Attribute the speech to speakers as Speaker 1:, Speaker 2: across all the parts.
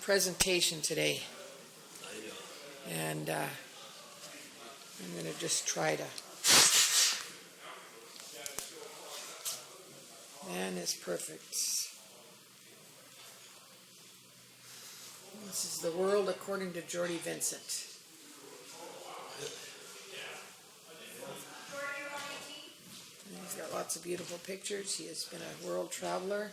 Speaker 1: presentation today, and I'm going to just try to. Man is perfect. This is the world according to Jordy Vincent. And he's got lots of beautiful pictures. He has been a world traveler.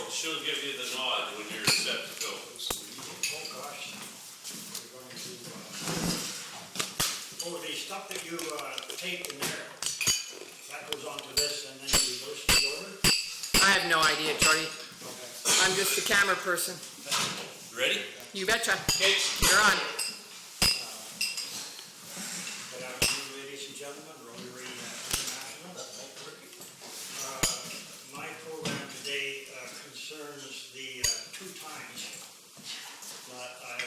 Speaker 2: She'll give you the nod when you're set to go.
Speaker 3: Oh gosh, we're going to, the stuff that you taped in there, that goes onto this and then you reverse the order?
Speaker 1: I have no idea, Jordy.
Speaker 3: Okay.
Speaker 1: I'm just the camera person.
Speaker 2: Ready?
Speaker 1: You betcha.
Speaker 2: Okay.
Speaker 1: You're on.
Speaker 3: Good afternoon, ladies and gentlemen, Rotary International. My program today concerns the 2 times that I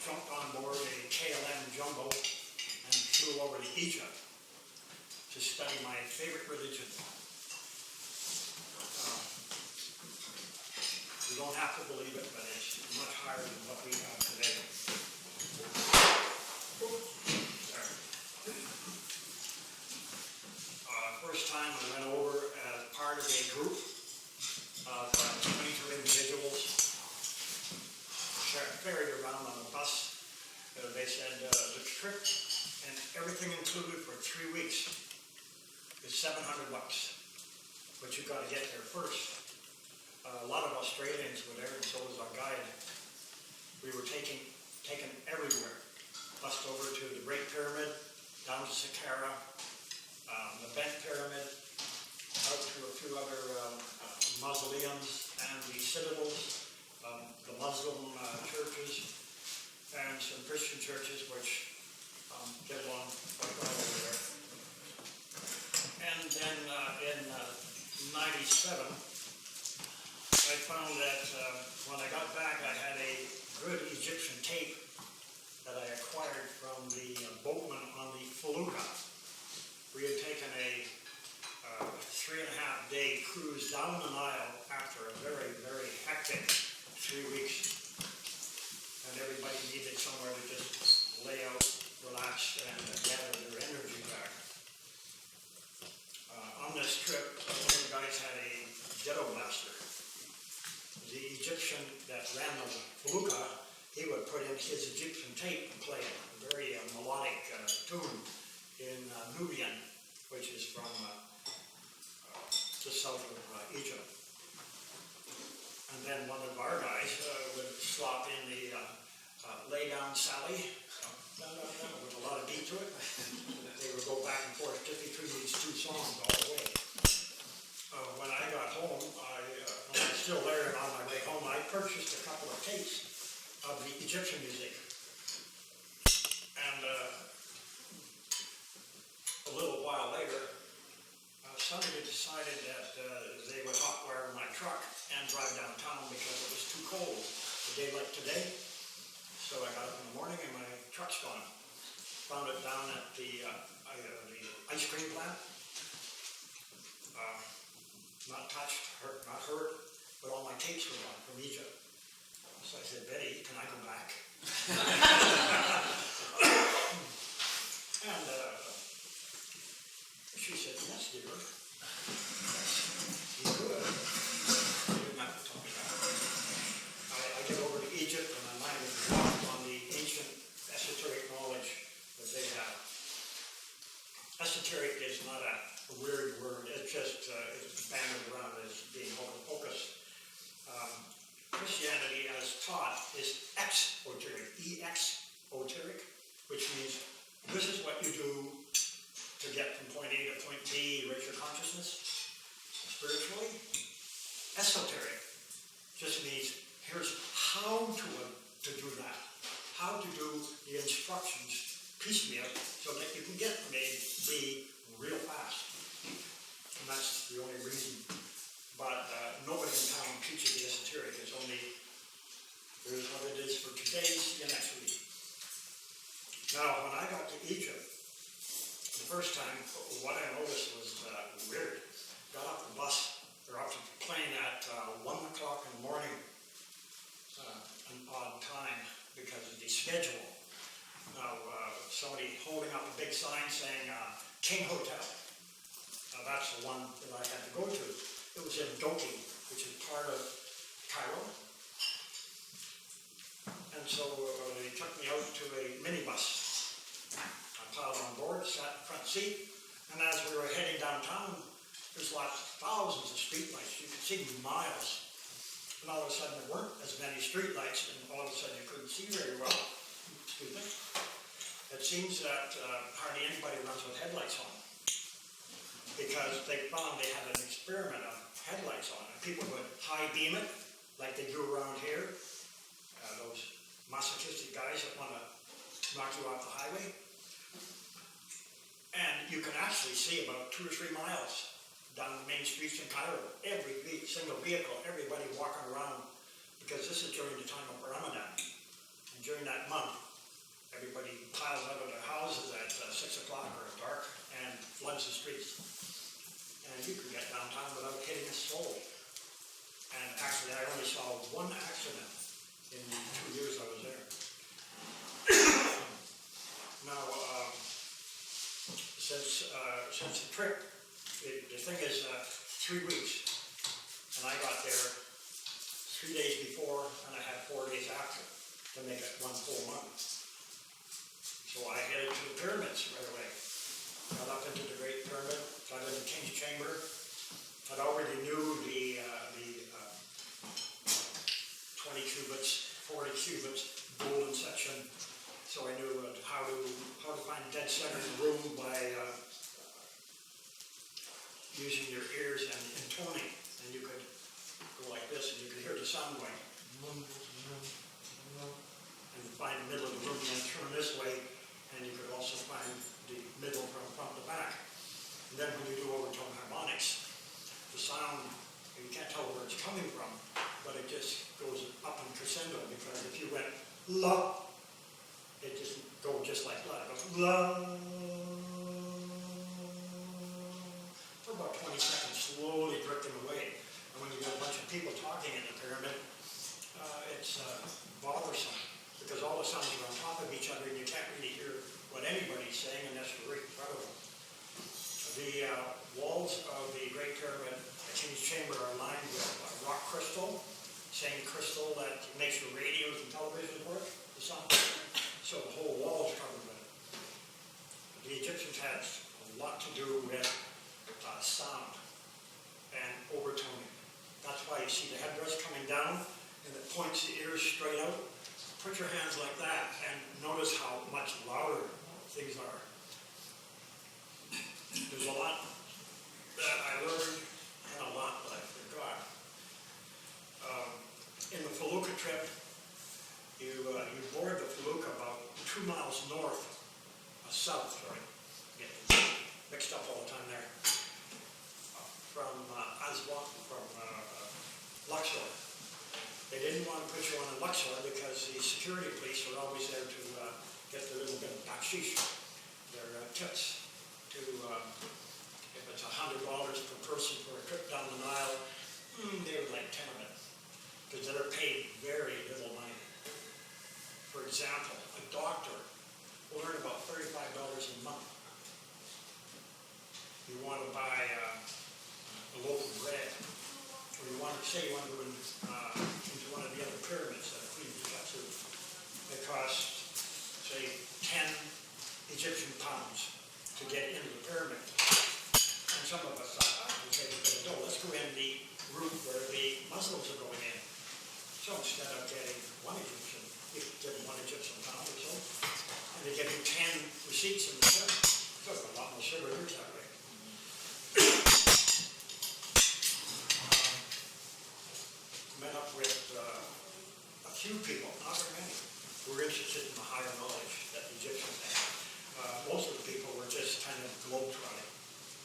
Speaker 3: jumped on board a KLM Jumbo and flew over to Egypt to study my favorite religion. You don't have to believe it, but it's much higher than what we have today. First time I went over as part of a group of 22 individuals, ferried around on a bus They said the trip and everything included for 3 weeks is $700, but you've got to get there first. A lot of Australians were there, and so was our guide. We were taken everywhere. Bussed over to the Great Pyramid, down to Saqqara, the Bent Pyramid, out to a few other mausoleums and the citadels, the Muslim churches, and some Christian churches which get along quite well over there. And then in 97, I found that when I got back, I had a good Egyptian tape that I acquired from the boatman on the Fallujah. We had taken a 3.5-day cruise down the Nile after a very, very hectic 3 weeks. And everybody needed somewhere to just lay out, relax, and gather their energy back. On this trip, one of the guys had a ghetto blaster. The Egyptian that ran the Fallujah, he would put in his Egyptian tape and play a very melodic tune in Nubian, which is from the south of Egypt. And then one of our guys would slop in the Lay Down Sally, with a lot of beat to it. They would go back and forth just between these two songs all the way. When I got home, when I was still there and on my way home, I purchased a couple of tapes of the Egyptian music. And a little while later, somebody decided that they would hotwire my truck and drive downtown because it was too cold a day like today. So I got up in the morning and my truck's gone. Found it down at the ice cream plant. Not touched, not hurt, but all my tapes were gone from Egypt. So I said, Betty, can I go back? And she said, yes, dear. You could. You didn't have to talk about it. I get over to Egypt and my mind is locked on the ancient esoteric knowledge that they have. Esoteric is not a weird word. It's just it's banded around as being hocus pocus. Christianity, as taught, is exoteric, E-X-oteric, which means this is what you do to get from point A to point B, raise your consciousness spiritually. Esoteric just means here's how to do that, how to do the instructions piecemeal so that you can get from A to B real fast. And that's the only reason. But nobody in town teaches the esoteric. It's only, here's what it is for today, see you next week. Now, when I got to Egypt, the first time, what I noticed was weird. Got off the bus, or off the plane at 1 o'clock in the morning, an odd time because of the schedule. Now, somebody holding up a big sign saying King Hotel. That's the one that I had to go to. It was in Doki, which is part of Cairo. And so they took me out to a minibus. I piled on board, sat in the front seat, and as we were heading downtown, there's thousands of streetlights. You could see miles. And all of a sudden there weren't as many streetlights, and all of a sudden you couldn't see very well. Excuse me. It seems that hardly anybody runs with headlights on, because they found they had an experiment of headlights on, and people would high beam it like they do around here. Those masochistic guys that want to knock you off the highway. And you can actually see about 2 or 3 miles down the main streets in Cairo. Every single vehicle, everybody walking around, because this is during the time of Ramadan. And during that month, everybody piles out of their houses at 6 o'clock or dark and floods the streets. And you could get downtown without hitting a soul. And actually, I only saw one accident in the 2 years I was there. Now, since the trip, the thing is 3 weeks, and I got there 3 days before, and I had 4 days after to make it 1 full month. So I headed to the pyramids right away. Got up into the Great Pyramid, got into the King's Chamber. I already knew the 20 cubits, 40 cubits, golden section. So I knew how to find the dead center of the room by using your ears and intoning. And you could go like this and you could hear the sound going. And find the middle of the room and then turn this way. And you could also find the middle from front to back. And then when you do overtone harmonics, the sound, you can't tell where it's coming from, but it just goes up in crescendo, because if you went la, it just goes just like that. It goes la. For about 20 seconds, slowly drifting away. And when you got a bunch of people talking in the pyramid, it's bothersome, because all the sounds are on top of each other and you can't really hear what anybody's saying unless you're right in front of them. The walls of the Great Pyramid, the King's Chamber, are lined with rock crystal, same crystal that makes your radios and television work, the sound. So the whole wall is covered with it. The Egyptians had a lot to do with sound and overtoning. That's why you see the headdress coming down and it points the ears straight out. Put your hands like that and notice how much louder things are. There's a lot that I learned and a lot that I forgot. In the felucca trip, you board the felucca about 2 miles south, get mixed up all the time there, from Luxor. They didn't want to put you on in Luxor because the security police were always there to get the little bit of bakshish, their tips. If it's $100 per person for a trip down the Nile, they would like 10 of it, because they're paid very little money. For example, a doctor will earn about $35 a month. You want to buy a loaf of bread, or you want to say you want to go into one of the other pyramids that are Queen Timbuktu. It costs, say, 10 Egyptian pounds to get into the pyramid. And some of us thought, okay, no, let's go in the route where the Muslims are going in. So instead of getting one Egyptian, you get one Egyptian pound or so, and they give you 10 receipts in the pyramid. So it's a lot more cigarettes that way. Met up with a few people, not very many, who were interested in the higher knowledge that the Egyptians had. Most of the people were just kind of globe-trotting.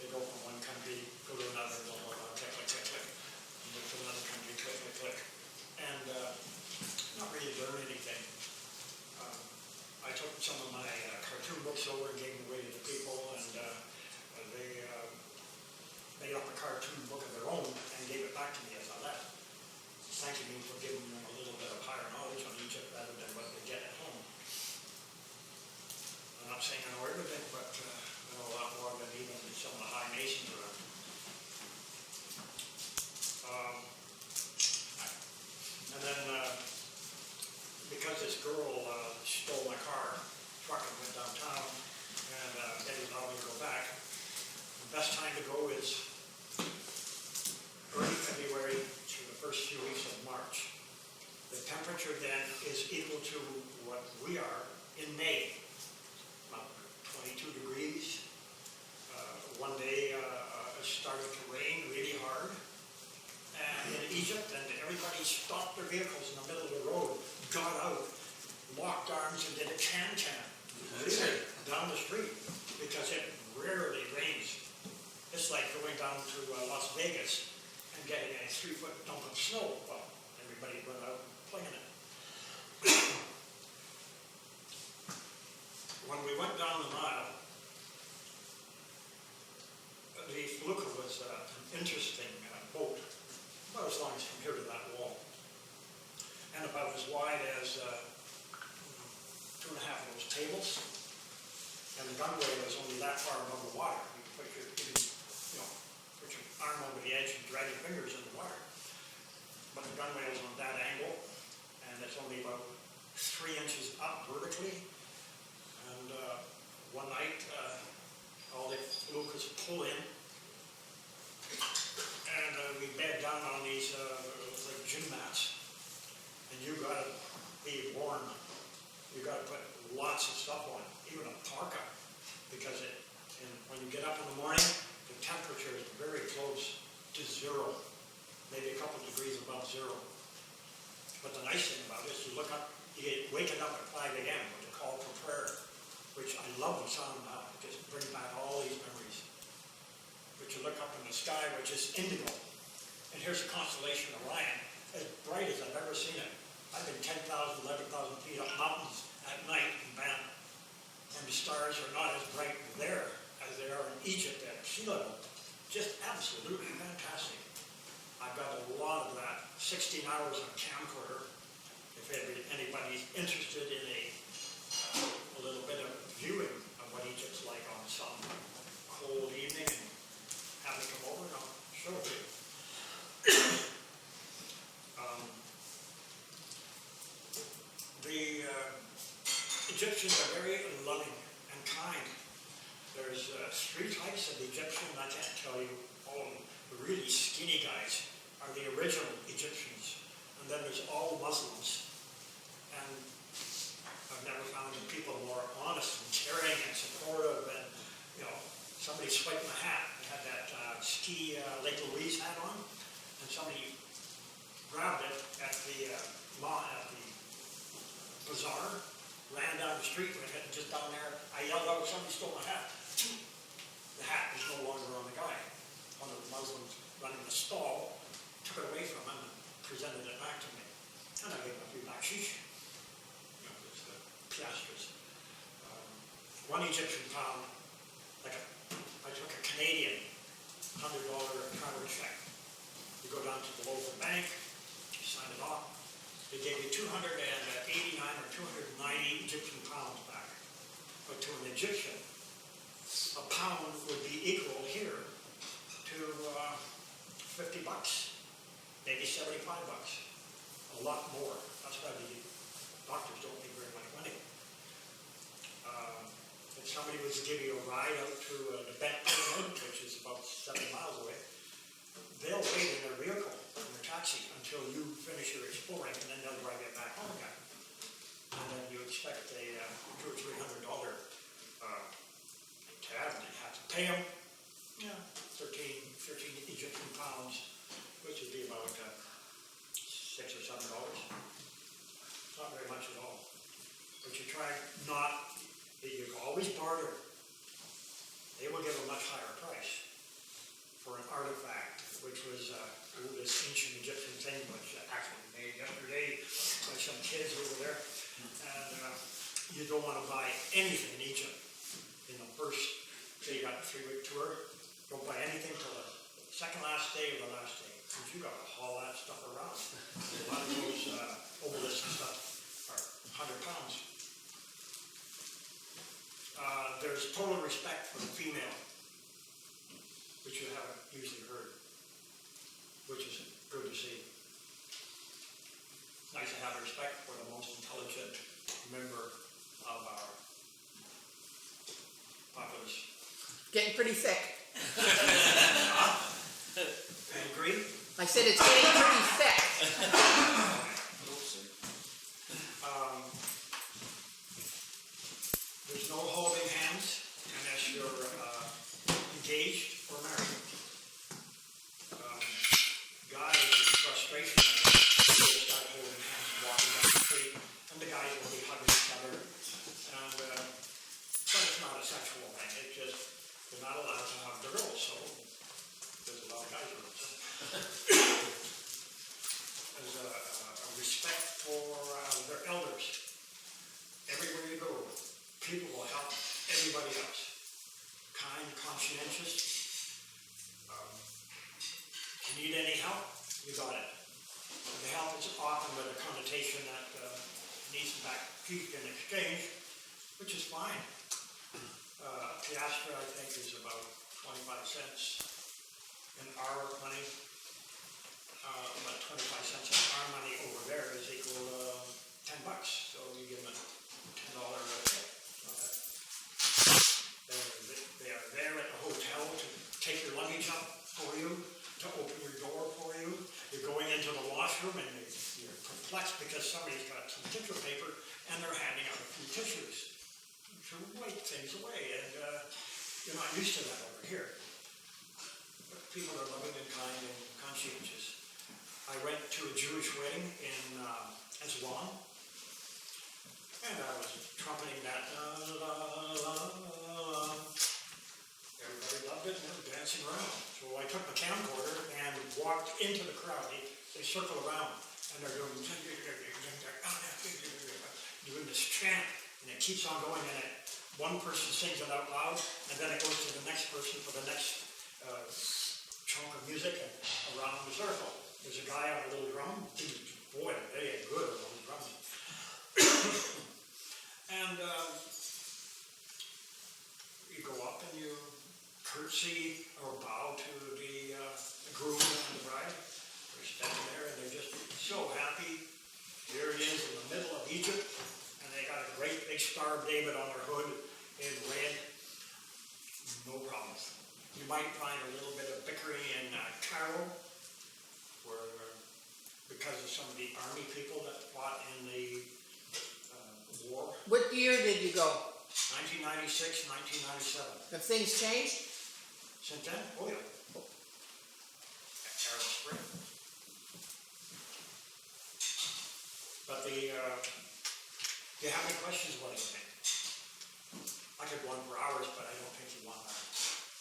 Speaker 3: They go from one country, go to another, blah, blah, blah, click, click, click, click. And go to another country, click, click, click. And not really learn anything. I took some of my cartoon books over and gave them away to the people, and they made up a cartoon book of their own and gave it back to me as I left, thanking me for giving them a little bit of higher knowledge on Egypt rather than what they get at home. I'm not saying I know everything, but I know a lot more than even some of the high nations around. And then, because this girl stole my car, truck and went downtown, and Eddie allowed me to go back, the best time to go is early February to the first few weeks of March. The temperature then is equal to what we are in May. 22 degrees. One day it started to rain really hard in Egypt, and everybody stopped their vehicles in the middle of the road, got out, locked arms, and did a can-can really down the street, because it rarely rains. It's like going down to Las Vegas and getting a 3-foot dump of snow. Well, everybody went out playing it. When we went down the Nile, the felucca was an interesting boat, about as long as from here to that wall, and about as wide as 2.5 of those tables, and the gunway was only that far above the water. You could put your arm over the edge and drag your fingers in the water, but the gunway was on that angle, and it's only about 3 inches up vertically. And pull in, and we bed down on these like gym mats. And you gotta be warm. You gotta put lots of stuff on, even a parka, because when you get up in the morning, the temperature is very close to zero, maybe a couple degrees above zero. But the nice thing about it is you look up, you get waking up at 5 a.m. with a call for prayer, which I love the sound of. It just brings back all these memories. But you look up in the sky, which is indigo, and here's a constellation of Orion, as bright as I've ever seen it. I've been 10,000, 11,000 feet up mountains at night in Banff, and the stars are not as bright there as they are in Egypt at sea level. Just absolutely fantastic. I've got a lot of that, 16 hours on camcorder. If anybody's interested in a little bit of viewing of what Egypt's like on some cold evening, and have me come over and I'll show it to you. The Egyptians are very loving and kind. There's 3 types of Egyptian, I can't tell you all of them. The really skinny guys are the original Egyptians. And then there's all Muslims. And I've never found people more honest and caring and supportive. And, somebody swiped my hat. I had that ski Lake Louise hat on. And somebody grabbed it at the bazaar, ran down the street with it, and just down there, I yelled out, somebody stole my hat. The hat was no longer on the guy. One of the Muslims running the stall took it away from him and presented it back to me. And I gave him a few bakshish. It's the piastres. 1 Egyptian pound, I took a Canadian $100 travel check. You go down to the local bank, you sign it off. They gave you 289 or 290 Egyptian pounds back. But to an Egyptian, a pound would be equal here to $50, maybe $75. A lot more. That's why the doctors don't make very much money. If somebody was to give you a ride out to the Bent Pyramid, which is about 7 miles away, they'll wait in their vehicle, in their taxi, until you finish your exploring, and then they'll drive you back home again. And then you expect a $200 or $300 tab, and you have to pay them. 13 Egyptian pounds, which would be about $6 or $7. Not very much at all. But you try not, you can always barter. They will give a much higher price for an artifact, which was this ancient Egyptian thing, which actually made yesterday by some kids over there. And you don't want to buy anything in Egypt. In the first, say you got a 3-week tour, don't buy anything till the second last day or the last day, because you got to haul that stuff around. A lot of those obelisks and stuff are 100 pounds. There's total respect for the female, which you haven't usually heard, which is good to see. It's nice to have respect for the most intelligent member of our populace.
Speaker 1: Getting pretty thick.
Speaker 3: Agree?
Speaker 1: I said it's getting pretty thick.
Speaker 3: There's no holding hands unless you're engaged or married. Guys, with frustration, they start holding hands and walking down the street, and the guys will be hugging each other. And but it's not a sexual thing. It's just they're not allowed to have girls, so there's a lot of guys girls. There's a respect for their elders. Everywhere you go, people will help everybody else. Kind, conscientious. If you need any help, you got it. The help is often with a connotation that needs to back keep in exchange, which is fine. Piastra, I think, is about 25 cents in our money. About 25 cents in our money over there is equal to $10. So you give them a $10 tip. They are there at the hotel to that's because somebody's got some tissue paper and they're handing out a few tissues to wipe things away, and you're not used to that over here. But people are loving and kind and conscientious. I went to a Jewish wedding in Aswan, and I was trumpeting that. Everybody loved it and they were dancing around. So I took my camcorder and walked into the crowd. They circle around and they're doing this chant, and it keeps on going, and one person sings it out loud, and then it goes to the next person for the next chunk of music, and around the circle. There's a guy on a little drum. Boy, they are good at those drums. And you go up and you curtsy or bow to the groom and the bride. They're standing there and they're just so happy. Here it is in the middle of Egypt, and they got a great big Star of David on their hood in red. No problems. You might find a little bit of bickering in Cairo, where because of some of the army people that fought in the war.
Speaker 1: What year did you go?
Speaker 3: 1996, 1997.
Speaker 1: Have things changed?
Speaker 3: Since then? Oh yeah. Arab Spring. But do you have any questions about anything? I could go on for hours, but I don't think you want that.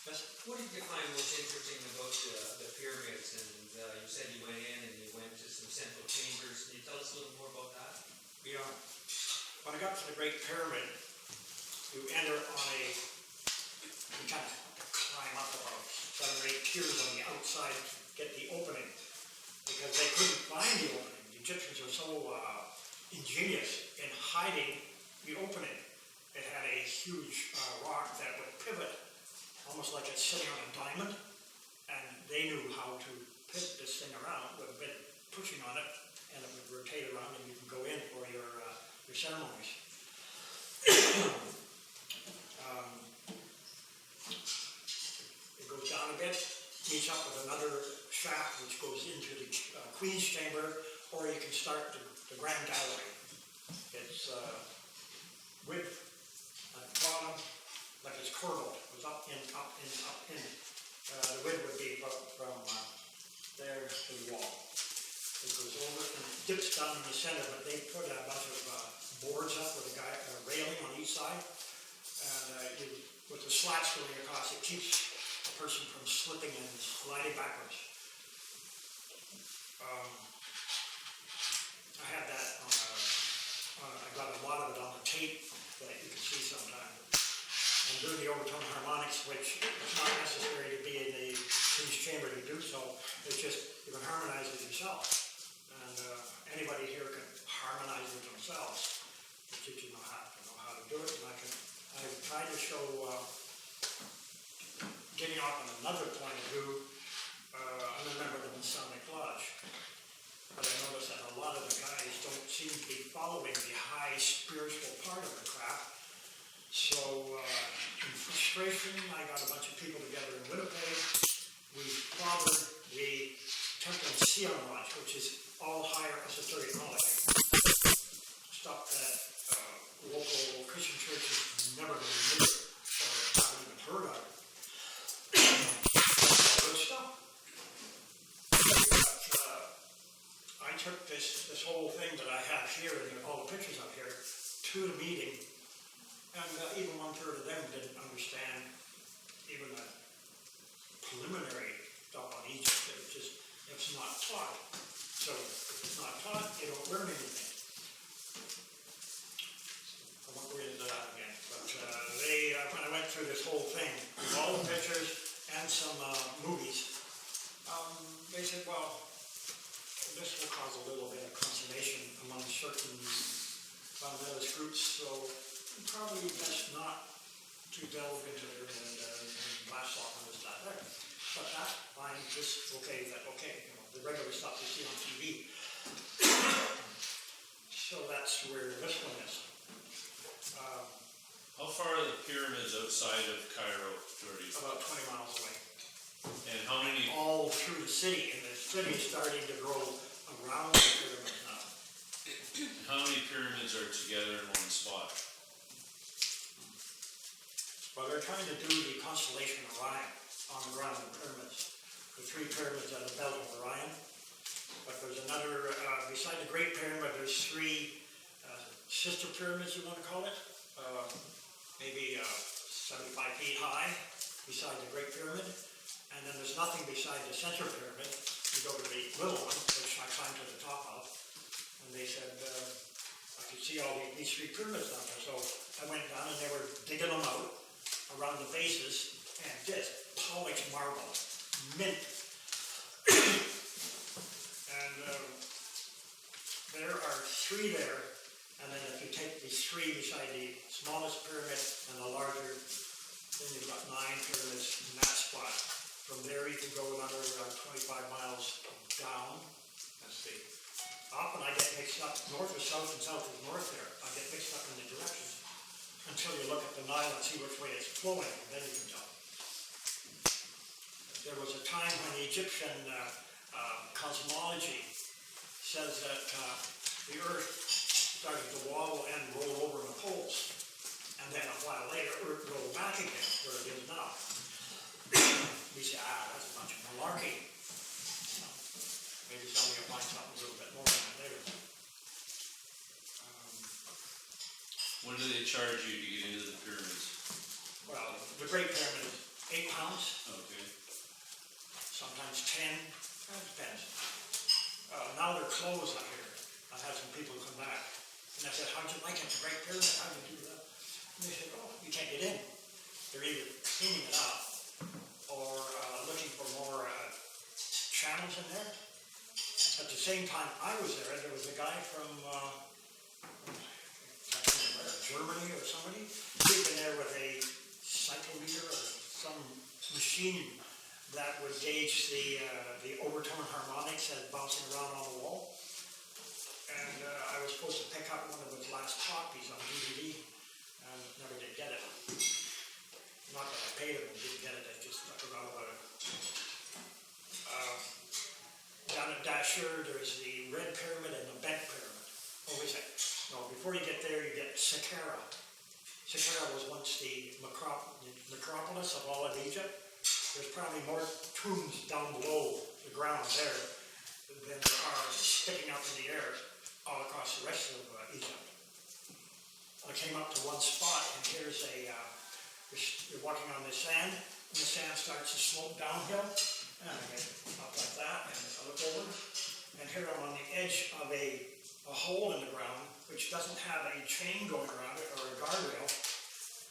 Speaker 3: Yes?
Speaker 4: What did you find most interesting about the pyramids? And you said you went in and you went to some central chambers. Can you tell us a little more about that?
Speaker 3: Yeah. When I got to the Great Pyramid, you enter on you kind of have to climb up about 7 or 8 tiers on the outside to get the opening, because they couldn't find the opening. The Egyptians are so ingenious in hiding the opening. It had a huge rock that would pivot, almost like it's sitting on a diamond, and they knew how to pivot this thing around with a bit of pushing on it, and it would rotate around, and you could go in for your ceremonies. It goes down a bit, meets up with another shaft which goes into the Queen's Chamber, or you can start the Grand Gallery. It's width at the bottom, like it's curved. It goes up, in, up, in, up, in. The width would be from there to the wall. It goes over and dips down in the center, but they put a bunch of boards up with a railing on each side, and with the slats going across, it keeps the person from slipping and sliding backwards. I had that I got a lot of it on the tape that you can see sometime. I'm doing the overtone harmonics, which it's not necessary to be in the King's Chamber to do so. It's just you can harmonize it yourself, and anybody here can harmonize it themselves. But you know how to do it, and I've tried to show, getting off on another point of view, I'm a member of the Masonic Lodge, but I notice that a lot of the guys don't seem to be following the high spiritual part of the craft. So, in frustration, I got a bunch of people together in Winnipeg. We followed the Temple and Sion Lodge, which is all higher esoteric knowledge. Stuff that local Christian churches never really knew or haven't even heard of. Good stuff. I took this whole thing that I have here and all the pictures up here to the meeting, and even 1/3 of them didn't understand even the preliminary stuff on Egypt. It's not taught. So if it's not taught, you don't learn anything. I won't go into that again. But when I went through this whole thing, with all the pictures and some movies, they said, well, this will cause a little bit of consternation among certain fundamentalist groups, so probably best not to delve into it and blast off on this, that, there. But that's fine, just okay, is that okay? You know, the regular stuff you see on TV. So that's where this one is.
Speaker 2: How far are the pyramids outside of Cairo, Jordy?
Speaker 3: About 20 miles away.
Speaker 2: And how many?
Speaker 3: All through the city, and the city is starting to grow around the pyramids now.
Speaker 2: How many pyramids are together in one spot?
Speaker 3: Well, they're trying to do the constellation of Orion on the ground in pyramids. The 3 pyramids on the belt of Orion. But there's another, beside the Great Pyramid, there's 3 sister pyramids, you want to call it? Maybe 75 feet high beside the Great Pyramid. And then there's nothing beside the center pyramid. You go to the little one, which I climbed to the top of, and they said, I could see all these 3 pyramids down there. So I went down and they were digging them out around the bases and just polished marble, mint. And there are 3 there, and then if you take these 3 beside the smallest pyramid and the larger, then you've got 9 pyramids in that spot. From there you can go another 25 miles down. Let's see. Often I get mixed up, north is south and south is north there. I get mixed up in the directions until you look at the Nile and see which way it's flowing, and then you can tell. There was a time when the Egyptian cosmology says that the Earth started to wobble and roll over in the poles. And then a while later, Earth rolled back again where it is now. We say, that's a bunch of malarkey. So, maybe somebody will find something a little bit more on that later.
Speaker 2: What do they charge you to get into the pyramids?
Speaker 3: Well, the Great Pyramid is £8,
Speaker 2: Okay.
Speaker 3: sometimes 10. It depends. Now they're closed, I hear. I've had some people come back. And I said, how'd you like it, the Great Pyramid? How'd you do that? And they said, you can't get in. They're either cleaning it up or looking for more channels in there. At the same time I was there was a guy from Germany or somebody. He'd been there with a cyclometer or some machine that would gauge the overtone harmonics as bouncing around on the wall. And I was supposed to pick up one of his last copies on DVD, and never did get it. Not that I paid him and didn't get it, I just forgot about it. Down at Dashur, there's the Red Pyramid and the Bent Pyramid. Oh, wait a second. No, before you get there, you get Saqqara. Saqqara was once the necropolis of all of Egypt. There's probably more tombs down below the ground there than there are sticking up in the air all across the rest of Egypt. I came up to one spot, and here's you're walking on the sand, and the sand starts to slope downhill, and I get up like that, and I look over, and here I'm on the edge of a hole in the ground, which doesn't have a chain going around it or a guardrail,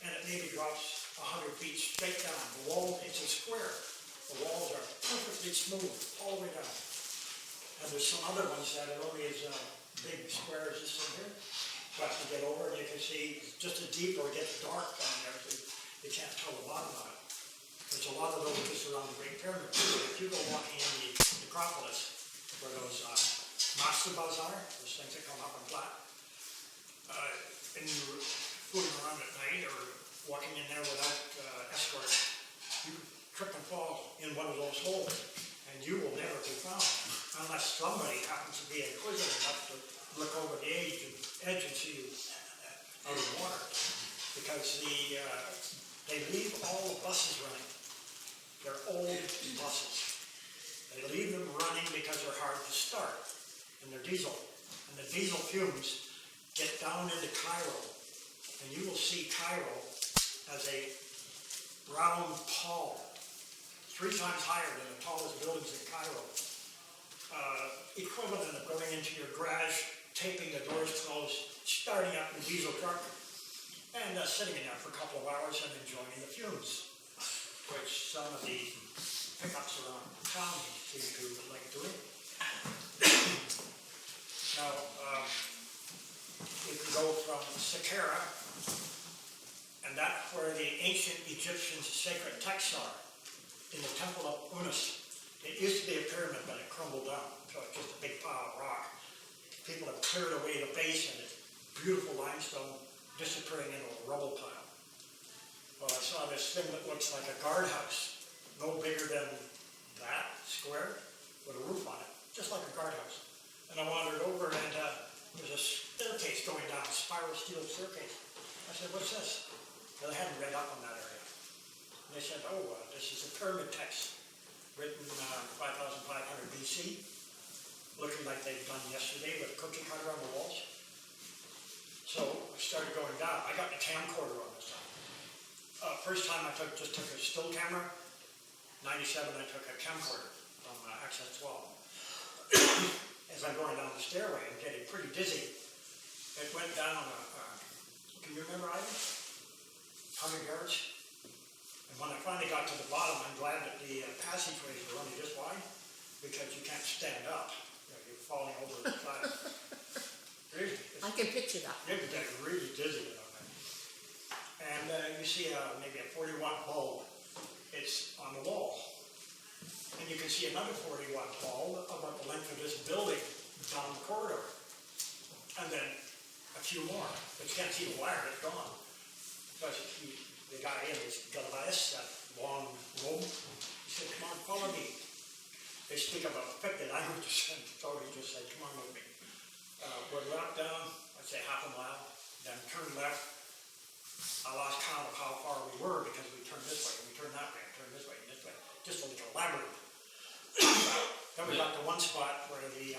Speaker 3: and it maybe drops 100 feet straight down. The wall, it's a square. The walls are perfectly smooth all the way down. And there's some other ones that are only as big square as this one here. So I have to get over, and you can see just as deep or it gets dark down there, so you can't tell the bottom of it. There's a lot of those just around the Great Pyramid. If you go walking in the necropolis, where those mastabas are, those things that come up and flat, and you're fooling around at night or walking in there without escort, you trip and fall in one of those holes, and you will never be found unless somebody happens to be inquisitive enough to look over the edge and see you out of the water. Because they leave all the buses running. They're old buses. They leave them running because they're hard to start, and they're diesel. And the diesel fumes get down into Cairo, and you will see Cairo as a round pall, 3 times higher than the tallest buildings in Cairo. Equivalent of going into your garage, taping the doors closed, starting up the diesel truck, and sitting in there for a couple of hours and enjoying the fumes, which some of the pickups around town seem to like doing. Now, you can go from Saqqara, and that's where the ancient Egyptian sacred texts are, in the temple of Unas. It used to be a pyramid, but it crumbled down, so it's just a big pile of rock. People have cleared away the base, and it's beautiful limestone disappearing into a rubble pile. Well, I saw this thing that looks like a guardhouse, no bigger than that, square, with a roof on it, just like a guardhouse. And I wandered over, and there's a spiral steel staircase. I said, what's this? They hadn't read up on that area. And they said, oh, this is a pyramid text, written 5,500 BC, looking like they'd done yesterday with a cookie cutter on the walls. So I started going down. I got the camcorder on this time. First time I just took a still camera. 97 I took a camcorder from Access 12. As I'm going down the stairway and getting pretty dizzy, it went down can you remember Ivan? 100 yards. And when I finally got to the bottom, I'm glad that the passageways were only this wide, because you can't stand up. You're falling over the side. Really,
Speaker 1: I can picture that.
Speaker 3: you get really dizzy on that. And you see maybe a 40-watt bulb. It's on the wall. And you can see another 40-watt bulb about the length of this building down the corridor. And then a few more. But you can't see the wire, it's gone. Because the guy in this Galavis, that long rope, he said, come on, follow me. They speak about 50 languages, and so he just said, come on with me. We're wrapped down, I'd say half a mile, then turned left. I lost count of how far we were because we turned this way, and we turned that way, and turned this way, and this way. Just a little labyrinth. Then we got to one spot where the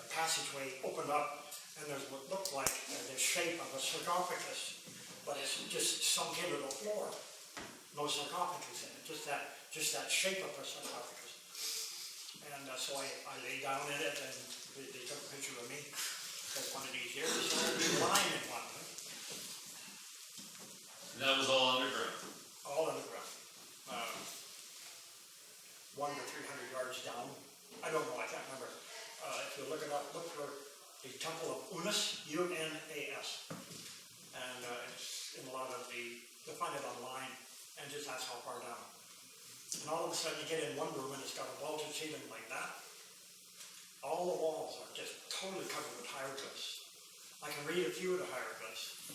Speaker 3: passageway opened up, and there's what looked like the shape of a sarcophagus, but it's just sunk into the floor. No sarcophagus in it, just that shape of a sarcophagus. And so I lay down in it, and they took a picture of me. Said one of these years, I'll be lying in one of them.
Speaker 2: And that was all underground.
Speaker 3: All underground. 100 to 300 yards down. I don't know, I can't remember. If you look it up, look for the Temple of Unas, U-N-A-S. And it's in a lot of you'll find it online, and just ask how far down. And all of a sudden you get in one room and it's got a vaulted ceiling like that. All the walls are just totally covered with hieroglyphs. I can read a few of the hieroglyphs,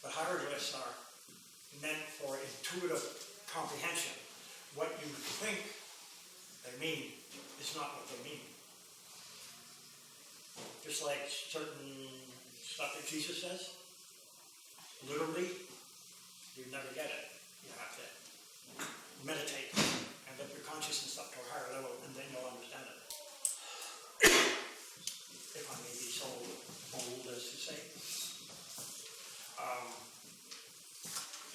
Speaker 3: but hieroglyphs are meant for intuitive comprehension. What you think they mean is not what they mean. Just like certain stuff that Jesus says, literally, you never get it. You have to meditate and lift your consciousness up to a higher level, and then you'll understand it. If I may be so bold as to say.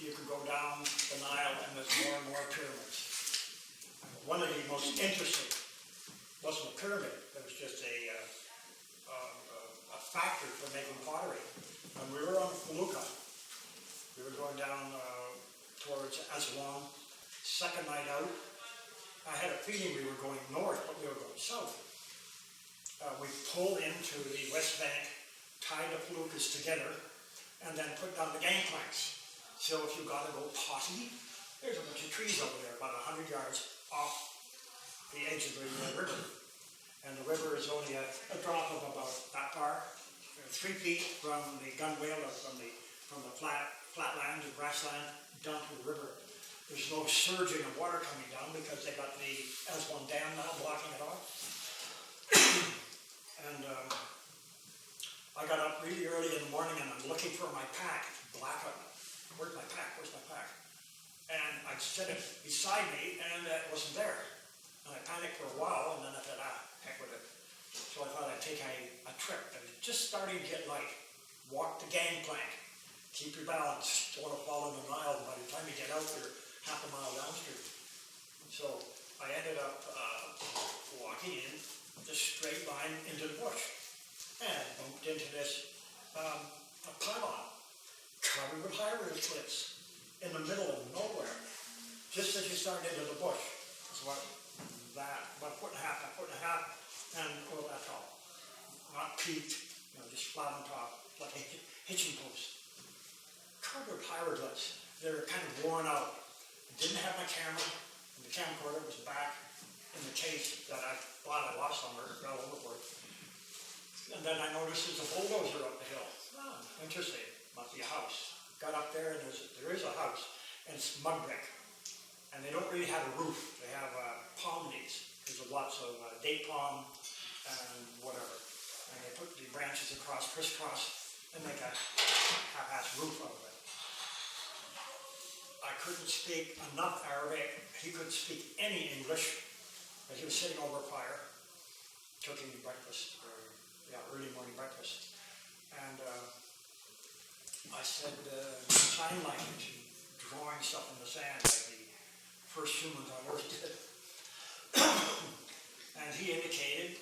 Speaker 3: You can go down the Nile and there's more and more pyramids. One of the most interesting wasn't a pyramid, it was just a factory for making pottery. And we were on Felucca. We were going down towards Aswan. Second night out, I had a feeling we were going north, but we were going south. We pulled into the west bank, tied the feluccas together, and then put down the gangplanks. So if you got to go potty, there's a bunch of trees over there, about 100 yards off the edge of the river. And the river is only a drop of about that far, 3 feet from the gunwale or from the flatland and grassland down to the river. There's no surging of water coming down because they got the Aswan Dam now blocking it off. And I got up really early in the morning and I'm looking for my pack. It's black out. Where's my pack? Where's my pack? And I set it beside me and it wasn't there. And I panicked for a while and then I thought, heck with it. So I thought I'd take a trip. It was just starting to get light. Walk the gangplank. Keep your balance. Don't want to fall in the Nile. By the time you get out, you're half a mile downstream. So I ended up walking in the straight line into the bush. And bumped into this a pylon covered with hieroglyphs in the middle of nowhere. Just as you start into the bush. It's about a foot and a half, and well, that's all. Not peaked, just flat on top, like a hitching post. Covered with hieroglyphs. They're kind of worn out. I didn't have my camera, and the camcorder was back in the case that I thought I lost somewhere, it fell overboard. And then I noticed there's a bulldozer up the hill. Oh, interesting. Must be a house. Got up there and there is a house, and it's mud brick. And they don't really have a roof. They have palm leaves. There's lots of date palm and whatever. And they put the branches across, crisscross, and make a half-ass roof out of it. I couldn't speak enough Arabic. He couldn't speak any English, but he was sitting over a fire, cooking breakfast, early morning breakfast. And I said, sign language, drawing stuff in the sand like the first humans on Earth did. And he indicated,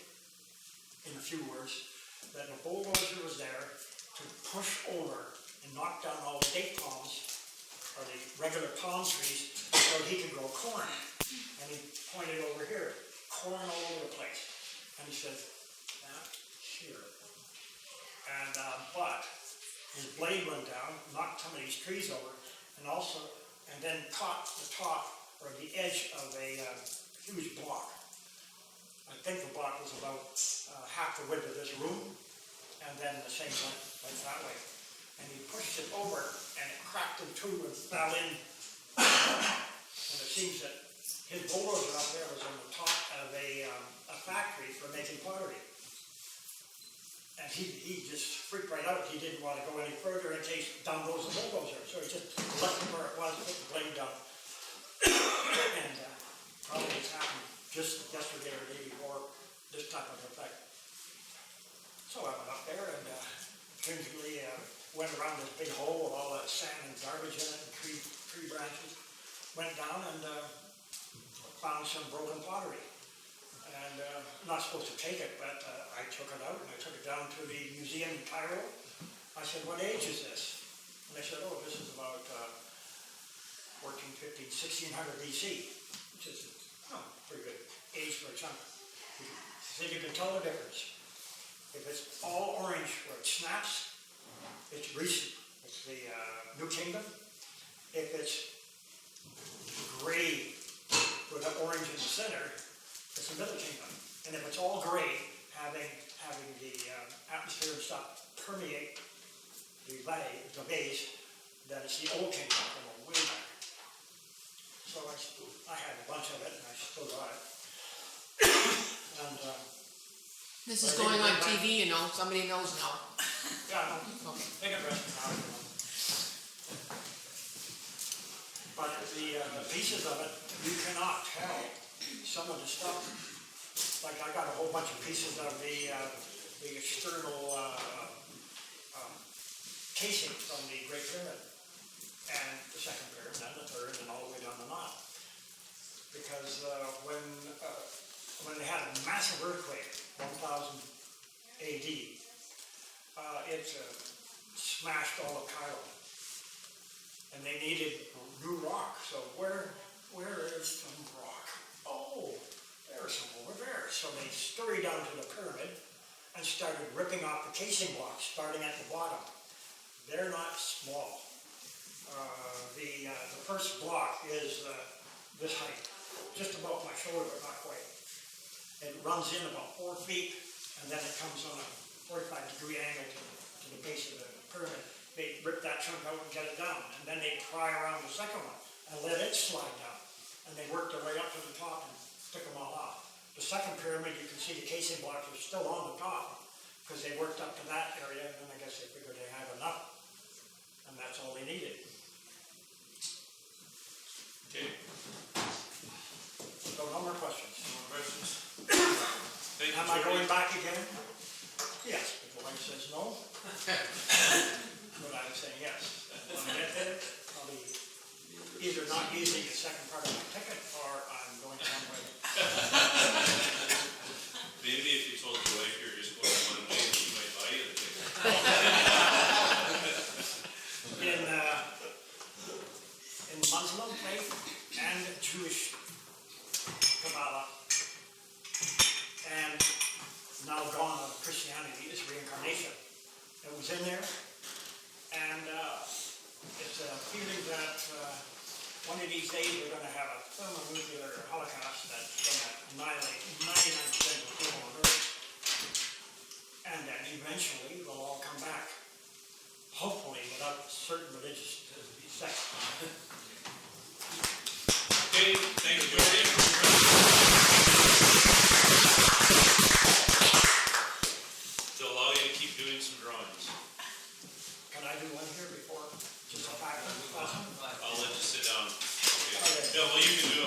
Speaker 3: in a few words, that the bulldozer was there to push over and knock down all the date palms, or the regular palm trees, so he could grow corn. And he pointed over here, corn all over the place. And he said, that here. And, but his blade went down, knocked some of these trees over, and then caught the top, or the edge of a huge block. I think the block was about half the width of this room, and then the same went that way. And he pushed it over, and it cracked in two and fell in. And it seems that his bulldozer up there was on the top of a factory for making pottery. And he just freaked right out. He didn't want to go any further in case down goes the bulldozer. So he just left it where it was, put the blade down. And probably it's happened just yesterday or the day before, this type of effect. So I went up there and gingerly went around this big hole with all that sand and garbage in it and tree branches. Went down and found some broken pottery. And I'm not supposed to take it, but I took it out and I took it down to the museum in Cairo. I said, what age is this? And they said, oh, this is about 1450, 1600 BC, which is pretty good age for a chunk. He said, you can tell the difference. If it's all orange where it snaps, it's recent. It's the New Kingdom. If it's gray with the orange in the center, it's the Middle Kingdom. And if it's all gray, having the atmosphere and stuff permeate the base, then it's the Old Kingdom from way back. So I had a bunch of it, and I still got it. And
Speaker 1: This is going on TV, you know, somebody knows now.
Speaker 3: yeah, no,
Speaker 1: Okay.
Speaker 3: they can rest now. But the pieces of it, you cannot tell some of the stuff. Like I got a whole bunch of pieces of the external casing from the Great Pyramid, and the Second Pyramid, and the Third, and all the way down the Nile. Because when they had a massive earthquake, 1000 AD, it smashed all of Cairo, and they needed new rock. So where is some rock? Oh, there's some over there. So they scurried down to the pyramid and started ripping off the casing blocks, starting at the bottom. They're not small. The first block is this height, just about my shoulder, but not quite. It runs in about 4 feet, and then it comes on a 45-degree angle to the base of the pyramid. They rip that chunk out and get it down, and then they pry around the second one and let it slide down. And they work their way up to the top and stick them all off. The second pyramid, you can see the casing blocks are still on the top because they worked up to that area, and then I guess they figured they had enough, and that's all they needed.
Speaker 2: Okay,
Speaker 3: So no more questions.
Speaker 2: no more questions? Thank you,
Speaker 3: Am I
Speaker 2: Jerry.
Speaker 3: going back again? Yes, if the wife says no. But I was saying yes. When I get there, I'll be either not using the second part of my ticket or I'm going one way.
Speaker 2: Maybe if you told your wife you're just going one way, she might buy you the ticket.
Speaker 3: In Muslim faith and Jewish Kabbalah, and now gone of Christianity, is reincarnation. It was in there, and it's a feeling that one of these days we're going to have a thermonuclear holocaust that's going to annihilate 99% of the people on Earth, and then eventually they'll all come back, hopefully without certain religious sects.
Speaker 2: Okay, thank you, Jerry. To allow you to keep doing some drawings.
Speaker 3: Can I do one here before? Just a fact.
Speaker 2: I'll let you sit down. Okay.
Speaker 3: Okay.
Speaker 2: Yeah, well, you can do